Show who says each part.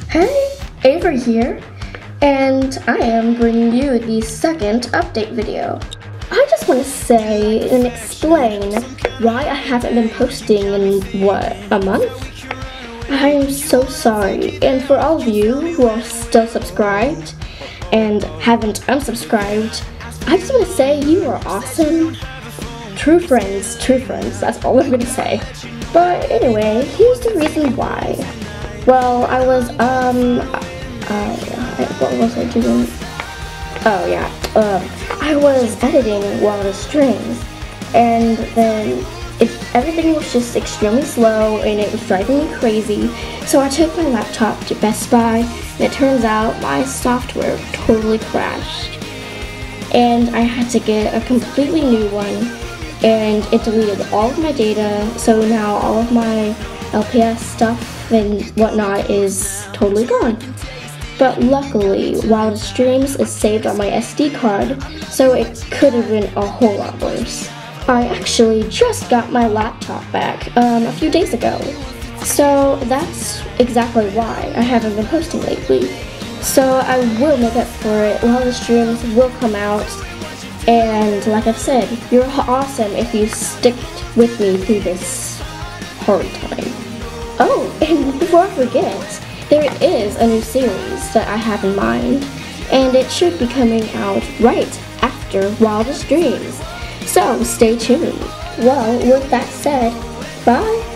Speaker 1: Hey, Avery here, and I am bringing you the second update video. I just want to say and explain why I haven't been posting in, a month? I am so sorry, and for all of you who are still subscribed and haven't unsubscribed, I just want to say you are awesome. True friends, that's all I'm going to say. But anyway, here's the reason why. Well, I was, what was I doing? Oh yeah, I was editing Wild of Strings, and then everything was just extremely slow, and it was driving me crazy, so I took my laptop to Best Buy, and it turns out my software totally crashed. And I had to get a completely new one, and it deleted all of my data, so now all of my LPS stuff and whatnot is totally gone. But luckily, Wild of Strings is saved on my SD card, so it could have been a whole lot worse. I actually just got my laptop back a few days ago, so that's exactly why I haven't been posting lately. So I will make up for it. Wild of Strings will come out, and like I've said, you're awesome if you stick with me through this hard time. Oh, and before I forget, there is a new series that I have in mind, and it should be coming out right after Wild of Strings, so stay tuned. Well, with that said, bye!